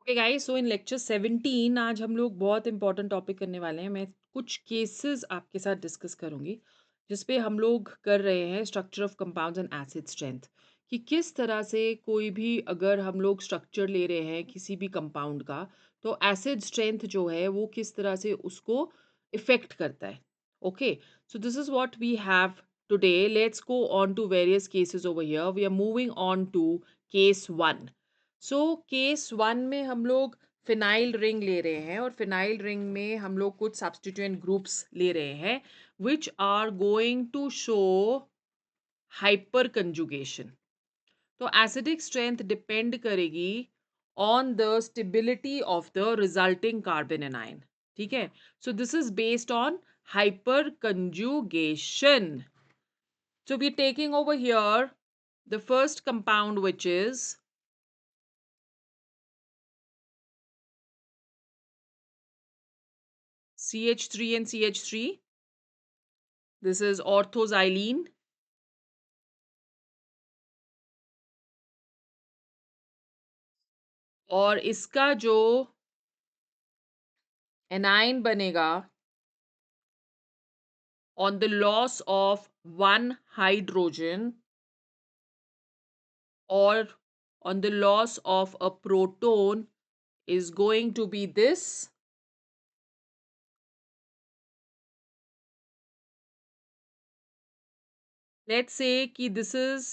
Okay guys, सो इन lecture 17 आज हम लोग बहुत इंपॉर्टेंट टॉपिक करने वाले हैं। मैं कुछ केसेस आपके साथ डिस्कस करूंगी जिसपे हम लोग कर रहे हैं structure of compounds and acid strength, कि किस तरह से कोई भी अगर हम लोग स्ट्रक्चर ले रहे हैं किसी भी कंपाउंड का, तो एसिड स्ट्रेंथ जो है वो किस तरह से उसको इफेक्ट करता है। Okay, so this is what we have today. Let's go on to various cases over here. We are moving on to case 1। So case 1 में हम लोग फिनाइल रिंग ले रहे हैं और फिनाइल रिंग में हम लोग कुछ सब्स्टिट्यूएंट ग्रुप्स ले रहे हैं which are going to show hyperconjugation. तो एसिडिक स्ट्रेंथ डिपेंड करेगी on the stability of the resulting carbon anion. ठीक है, so this is based on hyperconjugation. So we're taking over here the first compound, which is CH3 and CH3. This is orthoxylene. और इसका जो A9 बनेगा on the loss of one hydrogen or on the loss of a proton is going to be this. Let's say कि this is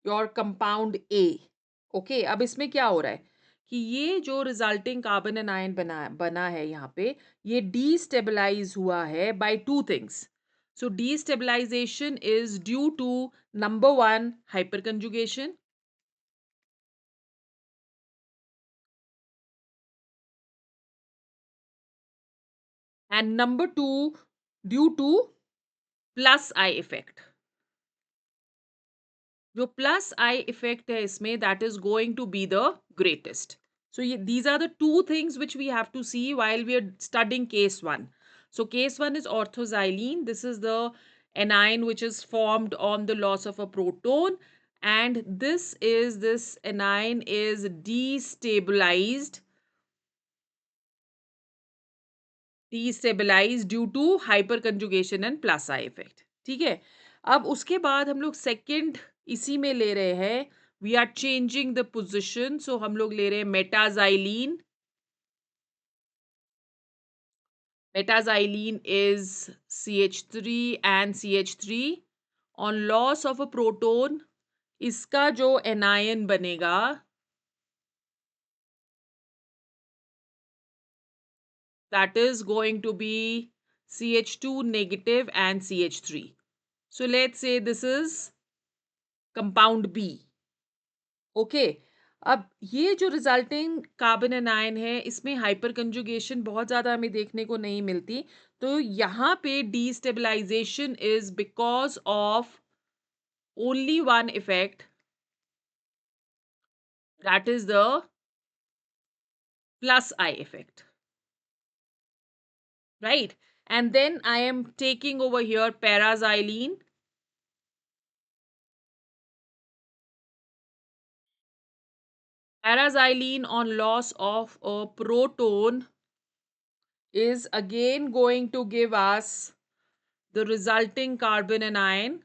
your compound A. Okay, अब इसमें क्या हो रहा है कि ये जो रिजल्टिंग कार्बन एनायन बना है यहाँ पे, ये डीस्टेबलाइज हुआ है by two things. So destabilisation is due to number one hyperconjugation, and number two due to plus I effect. जो प्लस आई इफेक्ट है इसमें, that is going to be the greatest. So these are the two things which we have to see while we are studying case 1. So case 1 is orthoxylene. This is the anion which is formed on the loss of a proton, and this anion is destabilized due to hyperconjugation and plus I effect. ठीक है, अब उसके बाद हम लोग second इसी में ले रहे हैं. We are changing the position, so हम लोग ले रहे हैं metaxylene. Metaxylene is CH3 and CH3. On loss of a proton, इसका जो anion बनेगा, that is going to be CH2 negative and CH3. So let's say this is compound B. Okay, अब ये जो रिजल्टिंग कार्बन एनायन है इसमें hyper conjugation बहुत ज़्यादा हमें देखने को नहीं मिलती. तो यहाँ पे destabilisation is because of only one effect, that is the plus I effect, right? And then I am taking over here paraxylene. Paraxylene on loss of a proton is again going to give us the resulting carbon anion.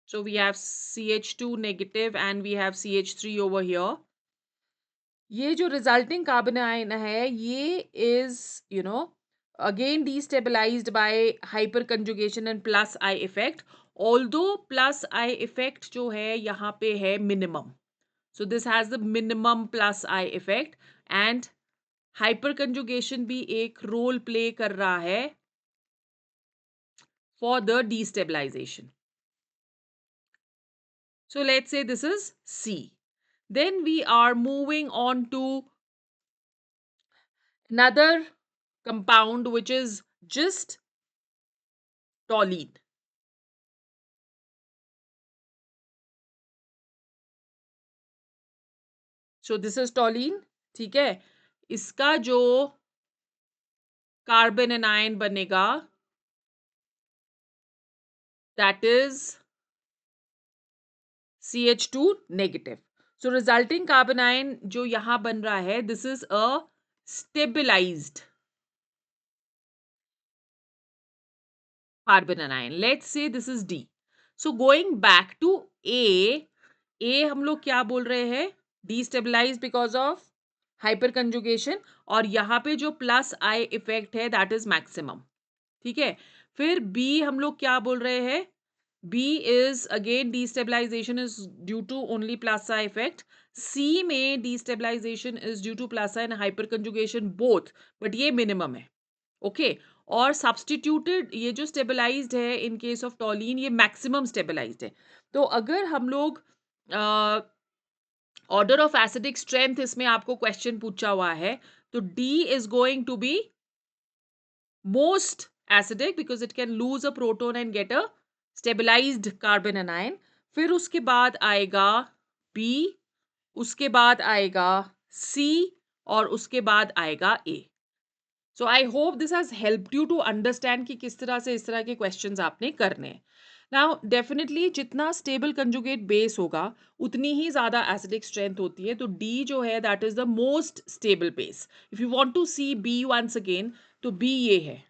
So we have CH2 negative and we have CH3 over here. ये जो resulting carbon ion है ये is again destabilized by hyperconjugation and plus I effect. Although plus I effect जो है यहाँ पे है minimum. So this has the minimum plus I effect, and hyperconjugation भी एक रोल प्ले कर रहा है for the destabilization. So let's say this is C. Then we are moving on to another compound which is just toluene. So this is toluene. ठीक है, इसका जो carbon anion बनेगा, that is CH2 negative. So resulting carbon ion जो यहां बन रहा है, this is a stabilised carbon anion. Let's say this is D. So going back to A हम लोग क्या बोल रहे हैं? Destabilized because of hyperconjugation, और यहाँ पे जो प्लस आई इफेक्ट है दैट इज मैक्सिमम. ठीक है. फिर B हम लोग क्या बोल रहे हैं? B is again destabilization is due to only plus I effect. C में destabilization is due to plus I and hyperconjugation both, but ये minimum है. ओके. और सब्सटीट्यूटेड ये जो स्टेबलाइज्ड है इन केस ऑफ टॉलिन, ये मैक्सिमम स्टेबलाइज्ड है. तो अगर हम लोग ऑर्डर ऑफ एसिडिक स्ट्रेंथ इसमें आपको क्वेश्चन पूछा हुआ है, तो D is going to be most acidic because it can lose a proton and get a stabilized carbon anion. फिर उसके बाद आएगा बी, उसके बाद आएगा सी, और उसके बाद आएगा A. So I hope this has helped you to understand कि किस तरह से इस तरह के क्वेश्चंस आपने करने हैं. नाउ डेफिनेटली जितना स्टेबल कंजुगेट बेस होगा उतनी ही ज्यादा एसिडिक स्ट्रेंथ होती है. तो डी जो है that is the most stable base. If you want to see B once again, तो बी ये है,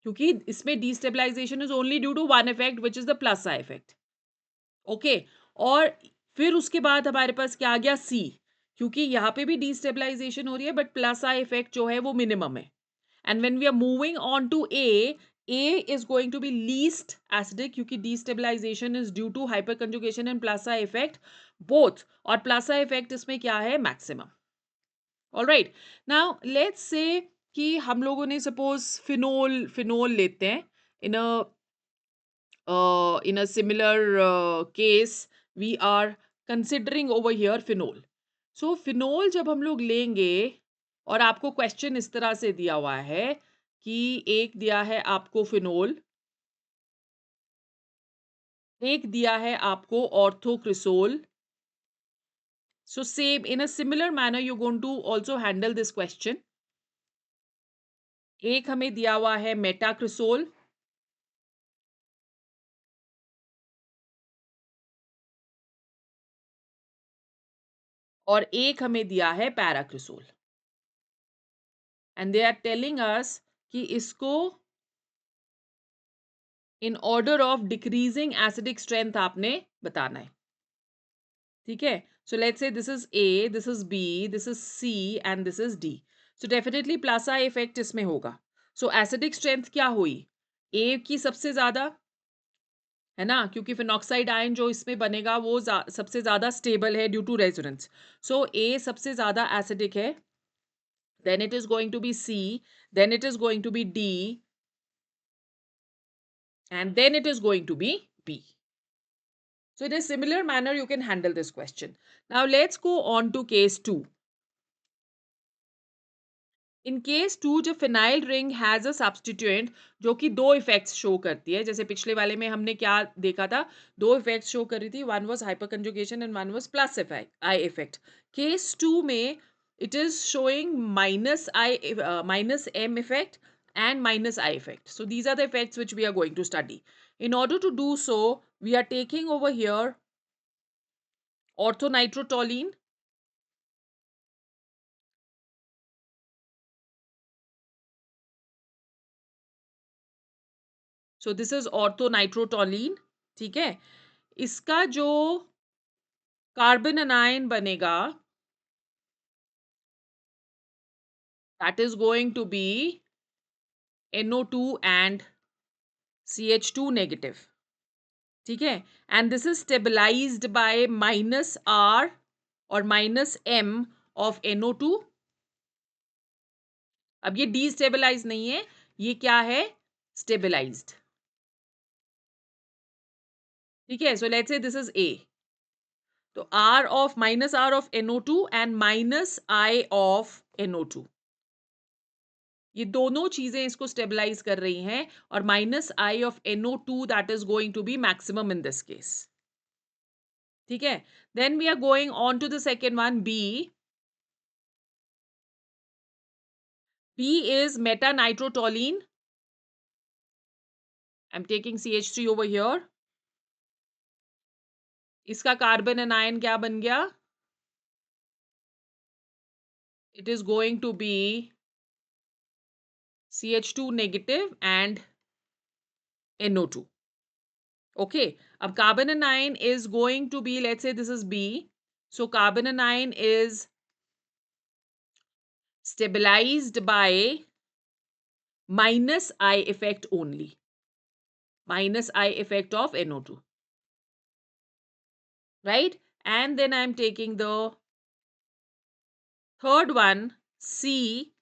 क्योंकि इसमें destabilization is only due to one effect which is the plus I effect. Okay. और फिर उसके बाद हमारे पास क्या आ गया? सी, क्योंकि यहाँ पे भी डिस्टेबलाइजेशन हो रही है बट प्लस आई इफेक्ट जो है वो मिनिमम है. And when we are moving on to A is going to be least acidic क्योंकि destabilization is due to hyperconjugation and plus I effect both, और plus I effect इसमें क्या है? Maximum. All right. Now let's say कि हम लोगों ने suppose phenol लेते हैं in a similar case we are considering over here phenol. So phenol जब हम लोग लेंगे, और आपको क्वेश्चन इस तरह से दिया हुआ है कि एक दिया है आपको फिनोल, एक दिया है आपको orthocresol. So same in a similar manner you going to also handle this question. एक हमें दिया हुआ है मेटाक्रिसोल, और एक हमें दिया है paracresol. And they are telling us कि इसको in order of decreasing acidic strength आपने बताना है. ठीक है. So let's say this is A, this is B, this is C and this is D. So definitely plus I effect इसमें होगा. So acidic strength क्या हुई? ए की सबसे ज्यादा है ना, क्योंकि फिनॉक्साइड आयन जो इसमें बनेगा वो सबसे ज्यादा स्टेबल है ड्यू टू रेजोनेंस. सो ए सबसे ज्यादा एसिडिक है, then it is going to be C, then it is going to be D, and then it is going to be B. So in a similar manner, you can handle this question. Now let's go on to case 2. In case 2, जो phenyl ring has a substituent जो कि दो effects show करती है. जैसे पिछले वाले में हमने क्या देखा था? दो इफेक्ट्स शो कर रही थी. One was hyperconjugation and one was plus I effect. Case 2 में it is showing minus M effect and minus I effect. So these are the effects which we are going to study. In order to do so, we are taking over here orthonitrotoluene. So this is orthonitrotoluene. ठीक है. इसका जो carbon अनायन बनेगा that is going to be NO2 and CH2 negative. ठीक है. And this is stabilized by minus R और minus M of NO2. अब ये डीस्टेबलाइज नहीं है, ये क्या है? स्टेबलाइज्ड. ठीक है. So let's say this is A. तो R of minus R of NO2 and minus I of NO2, ये दोनों चीजें इसको स्टेबलाइज कर रही हैं, और minus I of NO2 that is going to be maximum in this case. ठीक है. Then we are going on to the second one, B. B is metanitrotoluene. I'm taking CH3 over here. इसका carbon anion क्या बन गया? It is going to be CH2 negative and NO2. Okay. Ab carbon anion is going to be, let's say this is B. So carbon anion is stabilized by minus I effect only. Minus I effect of NO2. Right? And then I'm taking the third one, C,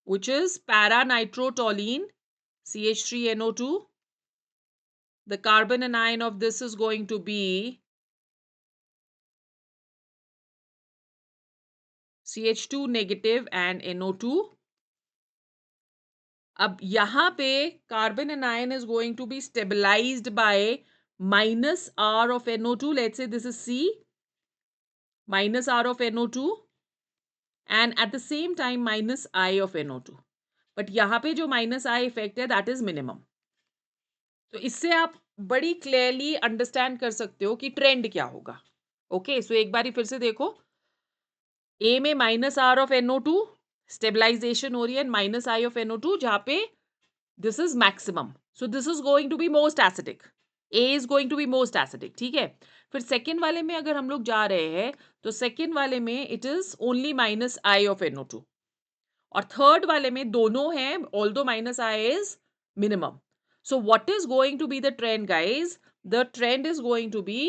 which is para-nitrotoluene, CH3NO2. The carbon anion of this is going to be CH2 negative and NO2. अब यहाँ पे carbon anion is going to be stabilized by minus R of NO2. Let's say this is C, minus R of NO2, and at the same time minus I of NO2. But यहाँ पे जो minus I effect है that is minimum. तो इससे आप बड़ी clearly understand कर सकते हो कि ट्रेंड क्या होगा. ओके, सो एक बारी फिर से देखो. ए में minus are of NO2 stabilization हो रही है, माइनस आई ऑफ NO2 जहाँ पे this is maximum. So this is going to be most acidic. A is going to be most acidic. ठीक है. फिर सेकेंड वाले में अगर हम लोग जा रहे हैं तो सेकेंड वाले में it is only minus I of NO2. और थर्ड वाले में दोनों हैं, although minus I is minimum. So what is going to be the trend guys? The trend is going to be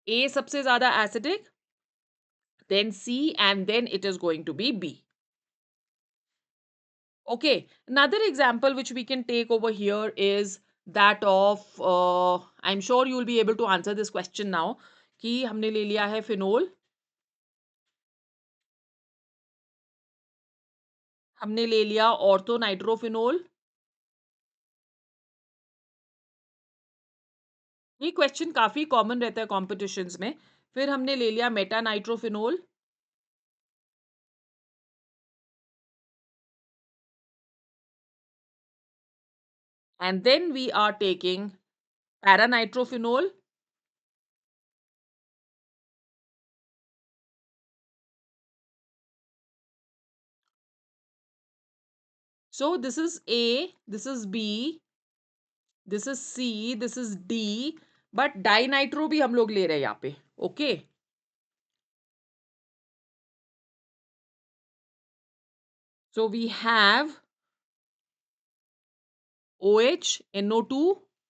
A सबसे ज्यादा acidic, then C, and then it is going to be B. Okay, another example which we can take over here is that of I'm sure you will be able to answer this question now कि हमने ले लिया है phenol, हमने ले लिया ortho nitrophenol. ये question काफी कॉमन रहता है कॉम्पिटिशन्स में. फिर हमने ले लिया Meta nitrophenol, and then we are taking para-nitrophenol. So this is A, this is B, this is C, this is D, but dinitro भी हम लोग ले रहे हैं यहाँ पे. Okay, so we have OH, NO2.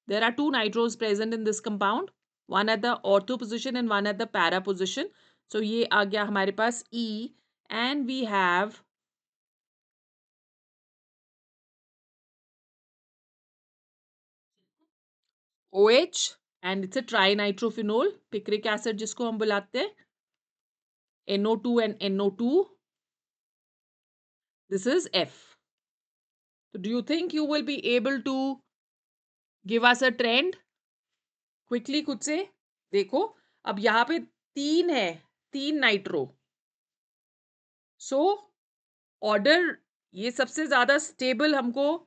There are two nitros present in this compound, one at the ortho position and one at the para position. So ये आ गया हमारे पास E, and we have OH, and it's a trinitrophenol, picric acid जिसको हम बुलाते हैं, NO2 and NO2. This is F. So do you think you will be able to give us a trend? Quickly खुद से देखो. अब यहाँ पे तीन है, तीन नाइट्रो. सो ऑर्डर ये सबसे ज्यादा स्टेबल हमको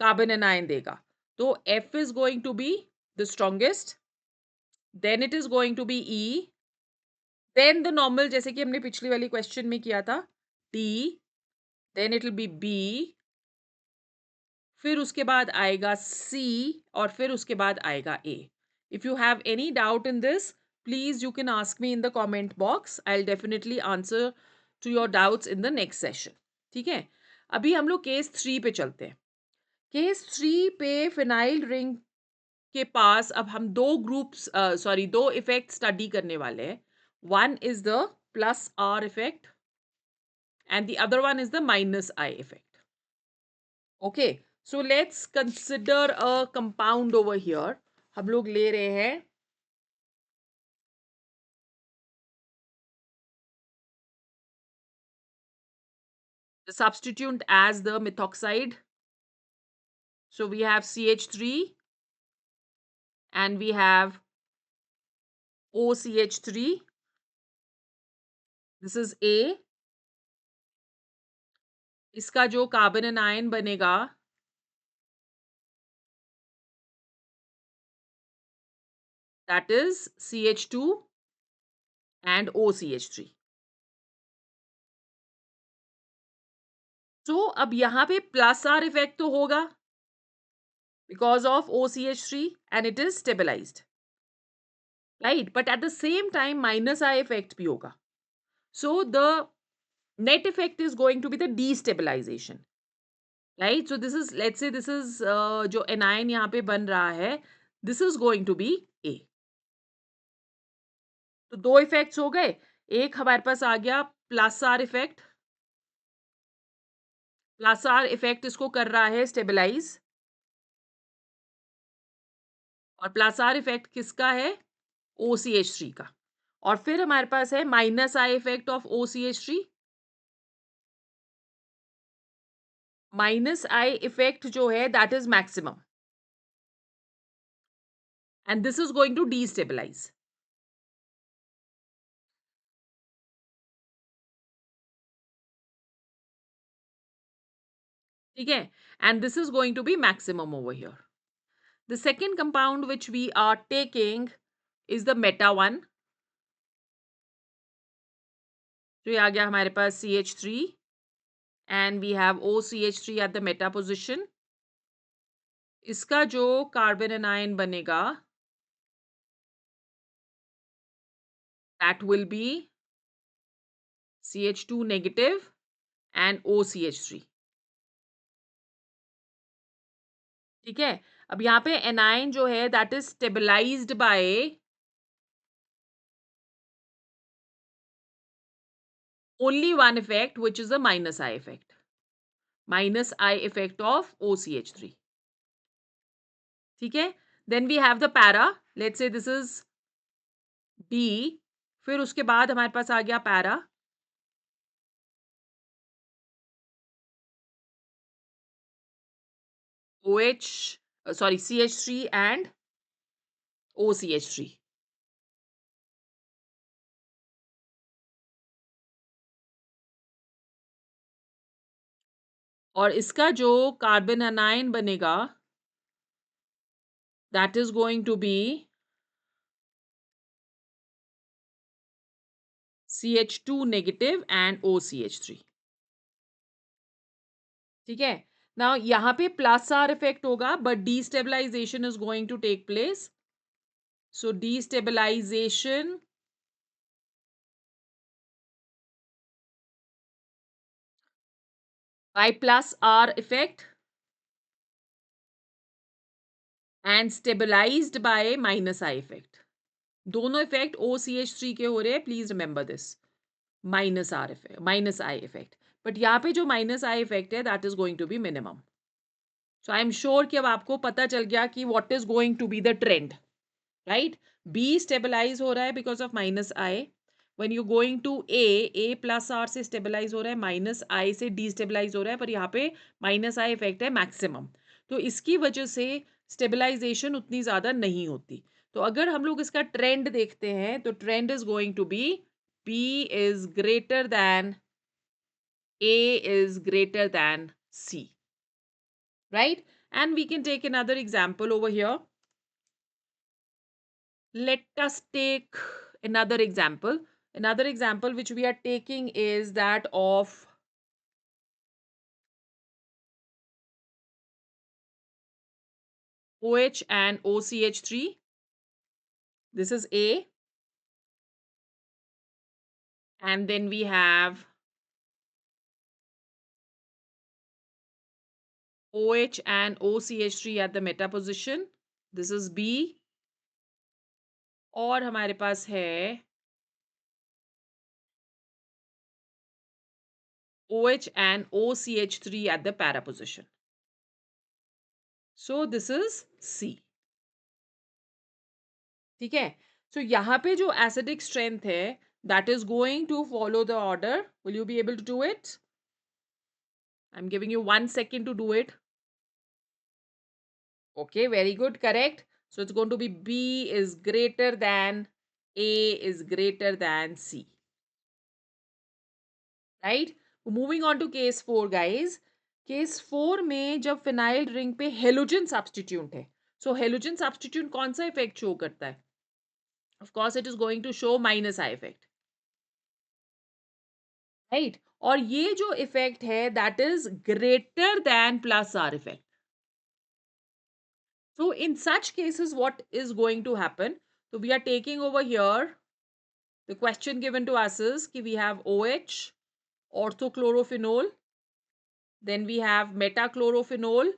कार्बन एनायन देगा. तो F is going to be the strongest, then it is going to be E, then the normal जैसे कि हमने पिछली वाली क्वेश्चन में किया था D, then it will be B, फिर उसके बाद आएगा C, और फिर उसके बाद आएगा A. If you have any doubt in this, please you can ask me in the comment box. I'll definitely answer to your doubts in the next session. ठीक है. अभी हम लोग केस 3 पे चलते हैं. केस 3 पे फिनाइल रिंग के पास अब हम दो इफेक्ट स्टडी करने वाले हैं. One is the plus R effect and the other one is the minus I effect. Okay, so let's consider a compound over here. हम लोग ले रहे हैं the substituent as the methoxide. So we have CH3 and we have OCH3. This is A. इसका जो carbon anion बनेगा that is CH2 and OCH3. So अब यहाँ पे प्लस आर इफेक्ट तो होगा because of OCH3 and it is stabilized, right? But at the same time minus I effect भी होगा. So the net effect is going to be the destabilization, right? So this is, let's say this is जो anion यहाँ पे बन रहा है, this is going to be A. तो दो इफेक्ट्स हो गए. एक हमारे पास आ गया plus R effect. Plus R effect इसको कर रहा है स्टेबलाइज. और प्लस आर इफेक्ट किसका है? OCH3 का. और फिर हमारे पास है minus I effect of OCH3. Minus I effect जो है that is maximum and this is going to destabilize. ठीक है, and this is going to be maximum over here. The second compound which we are taking is the meta one. तो ये आ गया हमारे पास CH3 and we have OCH3 at the meta position. इसका जो carbon anion बनेगा that will be CH2 negative and OCH3. ठीक है, अब यहाँ पे एनायन जो है that is stabilized by only one effect which is a minus I effect. Minus I effect of OCH3. ठीक है, then we have the para. Let's say this is B. फिर उसके बाद हमारे पास आ गया para. CH3 and OCH3. और इसका जो कार्बन एनायन बनेगा that is going to be CH2 negative and OCH3. ठीक है, नाउ यहाँ पे प्लस आर इफेक्ट होगा but destabilization is going to take place. So destabilization by plus R effect and stabilized by minus I effect. दोनों effect OCH3 के हो रहे हैं, please remember this. Minus R effect, minus I effect. But यहाँ पे जो minus I effect है that is going to be minimum. So I am sure कि अब आपको पता चल गया कि what is going to be the trend, right? B stabilize हो रहा है because of minus I. When you going to A plus R से स्टेबलाइज हो रहा है, माइनस आई से डीस्टेबलाइज हो रहा है, पर यहाँ पे माइनस आई इफेक्ट है मैक्सिमम. तो इसकी वजह से स्टेबलाइजेशन उतनी ज्यादा नहीं होती. तो अगर हम लोग इसका ट्रेंड देखते हैं तो trend is going to be B is greater than A is greater than C, right? And we can take another example over here. Let us take another example. Another example which we are taking is that of OH and OCH3. This is A. And then we have OH and OCH3 at the meta position. This is B. और हमारे पास है OH and OCH3 at the para position. So this is C. ठीक है, सो यहाँ पे जो acidic strength है that is going to follow the order. Will you be able to do it? I am giving you 1 second to do it. Okay, very good, correct. So it's going to be B is greater than A is greater than C, right? Moving on to case 4 guys. Case 4 में जब phenyl ring पे halogen substitute है, सो halogen substitute कौन सा effect show करता है? Of course it is going to show minus I effect, right? और ये जो इफेक्ट है that is greater than plus R effect. So in such cases what is going to happen? So we are taking over here, the question given to us is कि we have OH, orthochlorophenol, then we have metachlorophenol,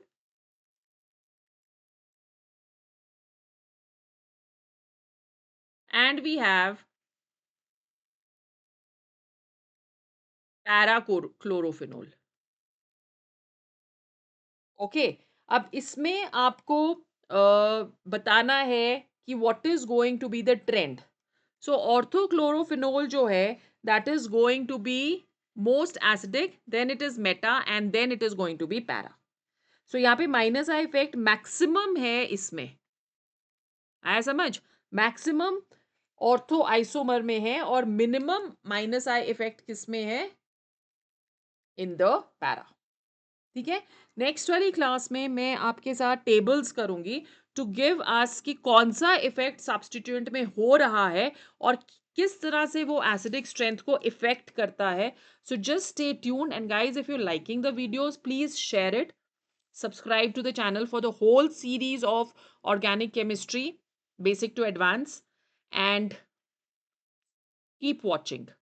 and we have parachlorophenol. Okay, अब इसमें आपको बताना है कि what is going to be the trend. So orthochlorophenol जो है that is going to be most acidic, then it is meta, and then it is going to be para. So यहाँ पे माइनस आई इफेक्ट मैक्सिमम है इसमें. आया समझ? Maximum ortho isomer में है और मिनिमम माइनस आई इफेक्ट किस में है? In the para. ठीक है. नेक्स्ट वाली क्लास में मैं आपके साथ टेबल्स करूंगी टू गिव अस कि कौन सा इफेक्ट सब्स्टिट्यूएंट में हो रहा है और किस तरह से वो एसिडिक स्ट्रेंथ को इफेक्ट करता है. So just stay tuned, and guys if you liking the videos please share it, subscribe to the channel for the whole series of organic chemistry, basic to advanced, and keep watching.